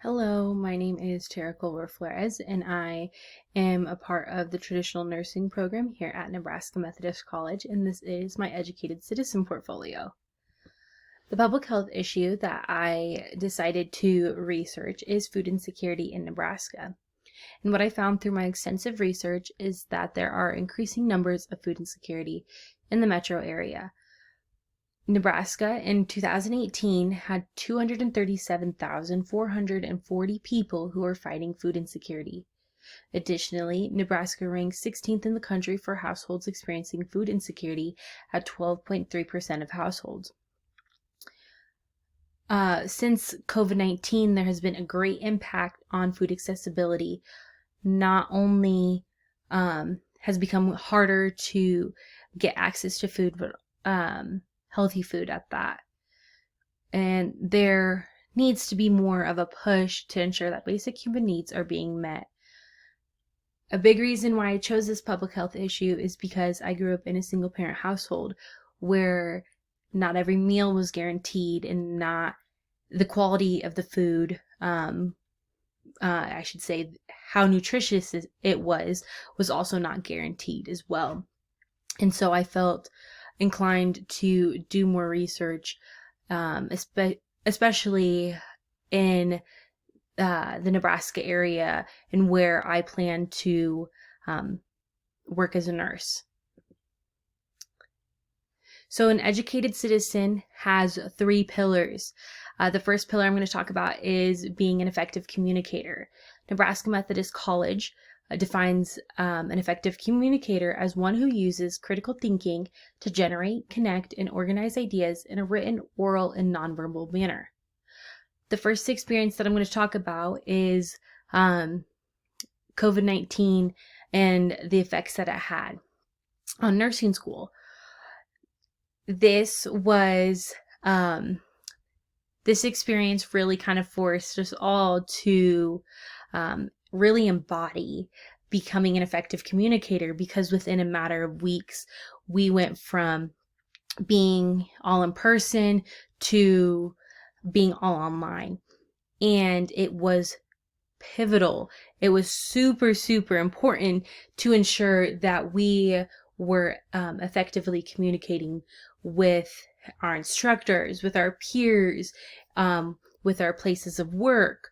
Hello, my name is t.culverflores, and I am a part of the traditional nursing program here at Nebraska Methodist College, and this is my Educated Citizen portfolio. The public health issue that I decided to research is food insecurity in Nebraska. And what I found through my extensive research is that there are increasing numbers of food insecurity in the metro area. Nebraska in 2018 had 237,440 people who were fighting food insecurity. Additionally, Nebraska ranks 16th in the country for households experiencing food insecurity at 12.3% of households. Since COVID-19, there has been a great impact on food accessibility. Not only has become harder to get access to food, but healthy food at that. And there needs to be more of a push to ensure that basic human needs are being met. A big reason why I chose this public health issue is because I grew up in a single parent household where not every meal was guaranteed and not the quality of the food, I should say how nutritious it was also not guaranteed as well. And so I felt inclined to do more research, especially in the Nebraska area and where I plan to work as a nurse. So an educated citizen has 3 pillars. The first pillar I'm going to talk about is being an effective communicator. Nebraska Methodist College defines an effective communicator as one who uses critical thinking to generate, connect, and organize ideas in a written, oral, and nonverbal manner. The first experience that I'm going to talk about is COVID-19 and the effects that it had on nursing school. This experience really kind of forced us all to really embody becoming an effective communicator, because within a matter of weeks, we went from being all in person to being all online. And it was pivotal. It was super, super important to ensure that we were effectively communicating with our instructors, with our peers, with our places of work,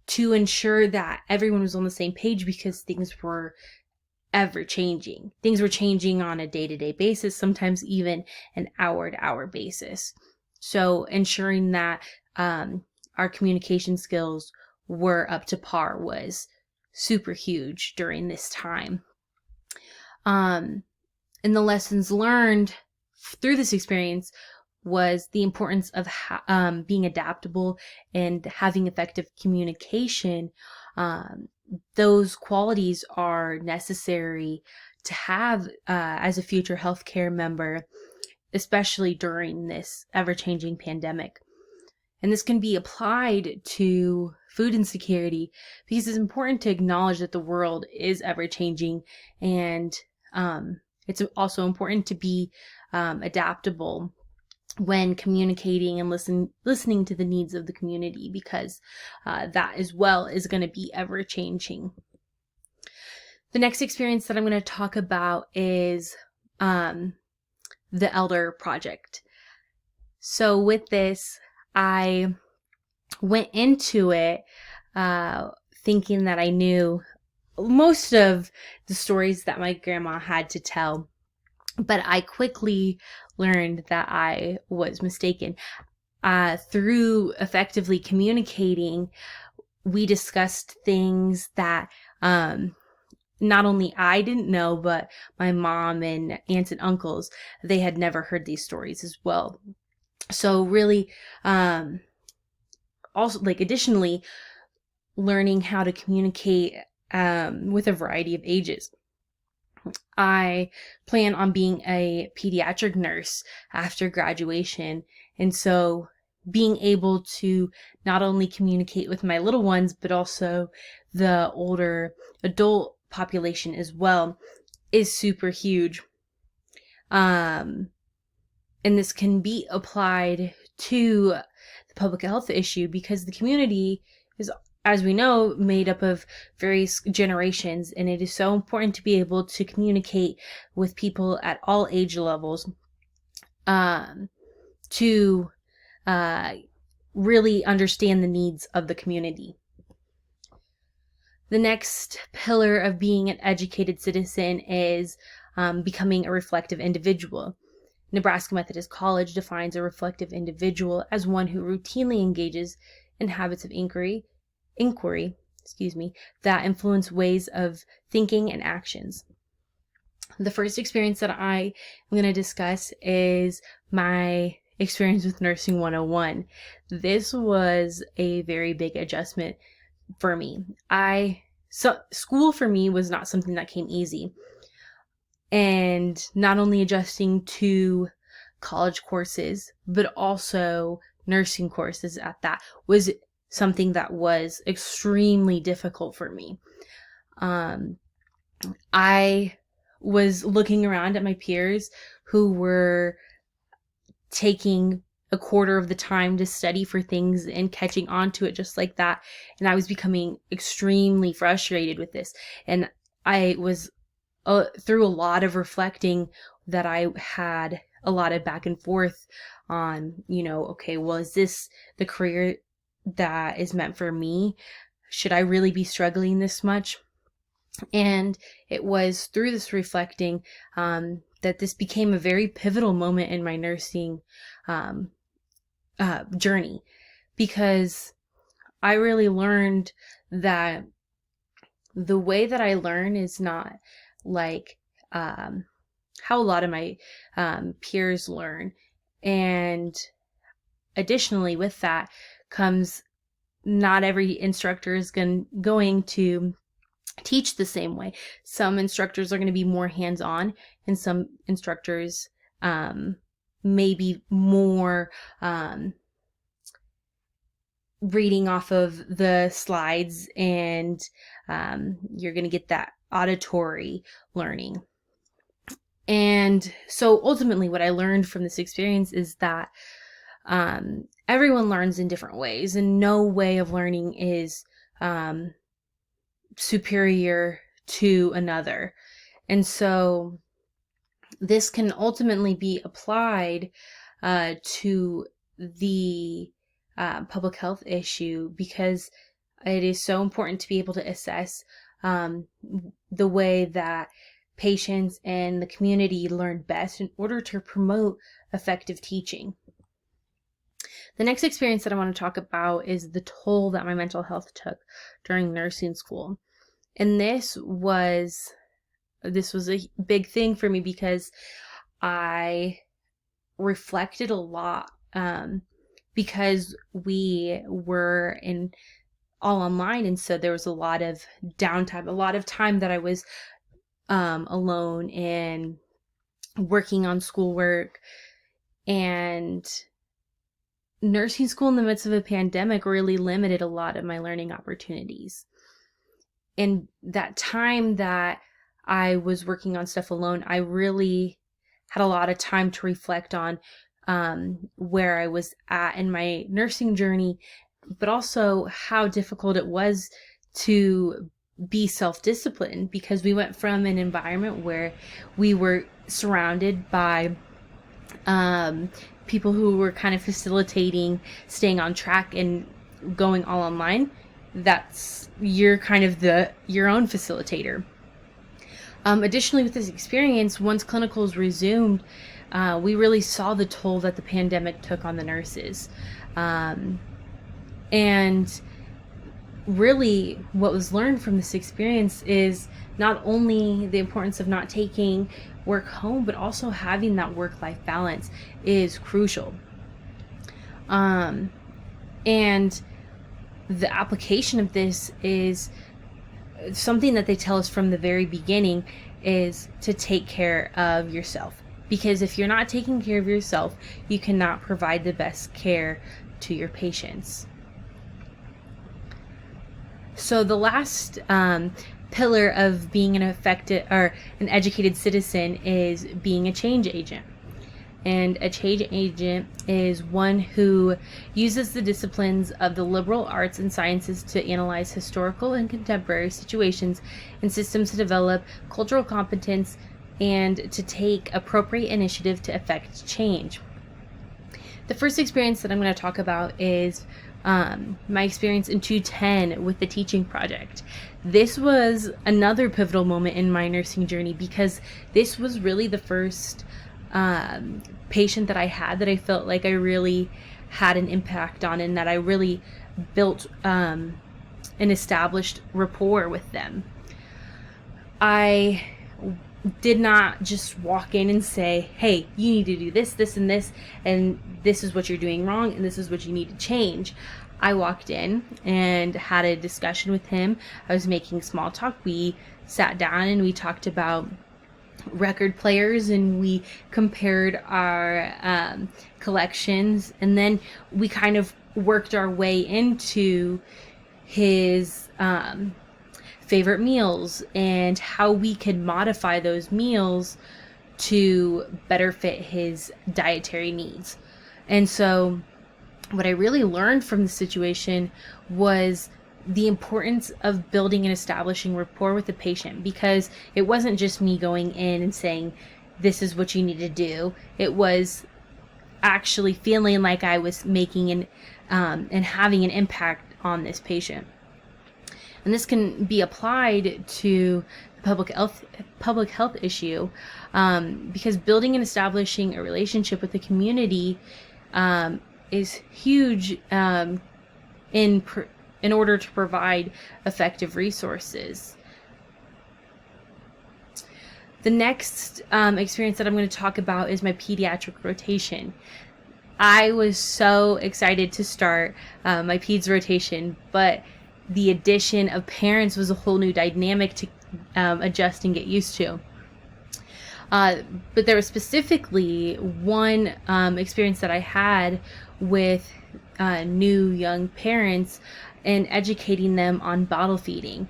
to ensure that everyone was on the same page, because things were ever changing. Things were changing on a day-to-day basis, sometimes even an hour-to-hour basis. So ensuring that our communication skills were up to par was super huge during this time. And the lessons learned through this experience was the importance of being adaptable and having effective communication. Those qualities are necessary to have as a future healthcare member, especially during this ever-changing pandemic. And this can be applied to food insecurity, because it's important to acknowledge that the world is ever-changing, and it's also important to be adaptable when communicating and listening to the needs of the community, because that as well is going to be ever-changing. The next experience that I'm going to talk about is the Elder Project. So with this, I went into it thinking that I knew most of the stories that my grandma had to tell, but I quickly learned that I was mistaken. Through effectively communicating, we discussed things that not only I didn't know, but my mom and aunts and uncles, they had never heard these stories as well. So really, also, additionally, learning how to communicate with a variety of ages. I plan on being a pediatric nurse after graduation, and so being able to not only communicate with my little ones, but also the older adult population as well is super huge. And this can be applied to the public health issue, because the community is, as we know, made up of various generations, and it is so important to be able to communicate with people at all age levels, to really understand the needs of the community. The next pillar of being an educated citizen is becoming a reflective individual. Nebraska Methodist College defines a reflective individual as one who routinely engages in habits of inquiry, that influence ways of thinking and actions. The first experience that I am going to discuss is my experience with Nursing 101. This was a very big adjustment for me. School for me was not something that came easy. And not only adjusting to college courses, but also nursing courses at that was something that was extremely difficult for me. I was looking around at my peers who were taking a quarter of the time to study for things and catching on to it just like that. And I was becoming extremely frustrated with this. And I was through a lot of reflecting that I had a lot of back and forth on, okay, well, is this the career that is meant for me? Should I really be struggling this much? And it was through this reflecting that this became a very pivotal moment in my nursing journey, because I really learned that the way that I learn is not like how a lot of my peers learn. And additionally, with that comes not every instructor is going to teach the same way. Some instructors are going to be more hands-on, and some instructors may be more reading off of the slides, and you're going to get that auditory learning. And so ultimately what I learned from this experience is that everyone learns in different ways, and no way of learning is superior to another. And so this can ultimately be applied to the public health issue, because it is so important to be able to assess the way that patients and the community learn best in order to promote effective teaching. The next experience that I want to talk about is the toll that my mental health took during nursing school. And this was a big thing for me, because I reflected a lot because we were all online, and so there was a lot of downtime, a lot of time that I was alone and working on schoolwork. And nursing school in the midst of a pandemic really limited a lot of my learning opportunities. And that time that I was working on stuff alone, I really had a lot of time to reflect on where I was at in my nursing journey, but also how difficult it was to be self-disciplined, because we went from an environment where we were surrounded by people who were kind of facilitating staying on track and going all online. You're kind of your own facilitator. Additionally, with this experience, once clinicals resumed, we really saw the toll that the pandemic took on the nurses. And really what was learned from this experience is not only the importance of not taking work home, but also having that work-life balance is crucial. And the application of this is something that they tell us from the very beginning, is to take care of yourself. Because if you're not taking care of yourself, you cannot provide the best care to your patients. So the last pillar of being an effective or an educated citizen is being a change agent. And a change agent is one who uses the disciplines of the liberal arts and sciences to analyze historical and contemporary situations and systems to develop cultural competence and to take appropriate initiative to effect change. The first experience that I'm going to talk about is my experience in 2010 with the teaching project. This was another pivotal moment in my nursing journey because this was really the first patient that I had that I felt like I really had an impact on, and that I really built an established rapport with them. I did not just walk in and say, hey, you need to do this, this, and this, and this is what you're doing wrong, and this is what you need to change. I walked in and had a discussion with him. I was making small talk. We sat down and we talked about record players, and we compared our collections, and then we kind of worked our way into his favorite meals and how we could modify those meals to better fit his dietary needs. And so what I really learned from the situation was the importance of building and establishing rapport with the patient, because it wasn't just me going in and saying, this is what you need to do. It was actually feeling like I was making and having an impact on this patient. And this can be applied to the public health issue, because building and establishing a relationship with the community is huge in order to provide effective resources. The next experience that I'm going to talk about is my pediatric rotation. I was so excited to start my peds rotation, but the addition of parents was a whole new dynamic to adjust and get used to. But there was specifically one experience that I had with new young parents and educating them on bottle feeding.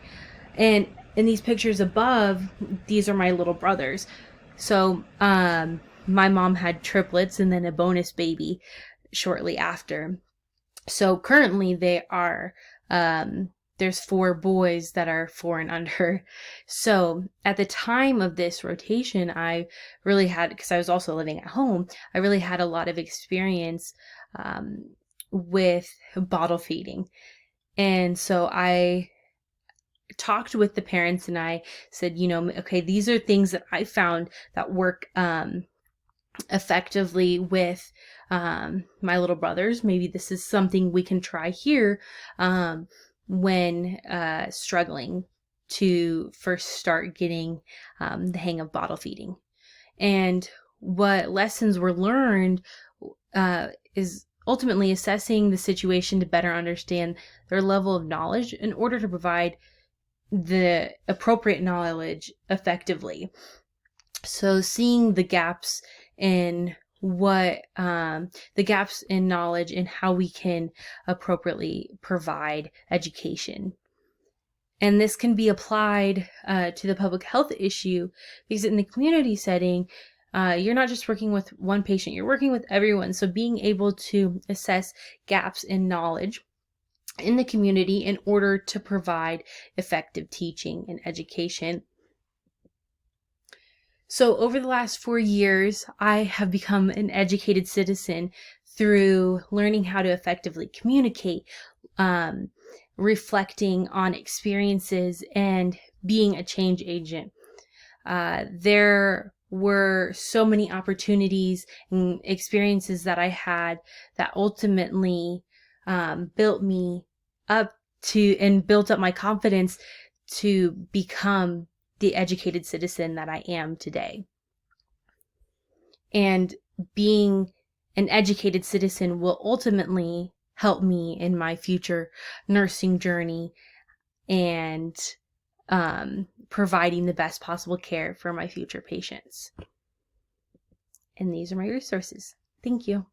And in these pictures above, these are my little brothers. So my mom had triplets and then a bonus baby shortly after. So currently they are there's 4 boys that are 4 and under. So at the time of this rotation, I really had, because I was also living at home, I really had a lot of experience with bottle feeding. And so I talked with the parents and I said, okay, these are things that I found that work effectively with my little brothers. Maybe this is something we can try here when struggling to first start getting the hang of bottle feeding. And what lessons were learned is ultimately assessing the situation to better understand their level of knowledge in order to provide the appropriate knowledge effectively. So seeing the gaps in the gaps in knowledge and how we can appropriately provide education. And this can be applied to the public health issue, because in the community setting, you're not just working with one patient, you're working with everyone. So being able to assess gaps in knowledge in the community in order to provide effective teaching and education. So over the last 4 years, I have become an educated citizen through learning how to effectively communicate, reflecting on experiences, and being a change agent. There were so many opportunities and experiences that I had that ultimately built me up and built up my confidence to become the educated citizen that I am today. And being an educated citizen will ultimately help me in my future nursing journey and providing the best possible care for my future patients. And these are my resources. Thank you.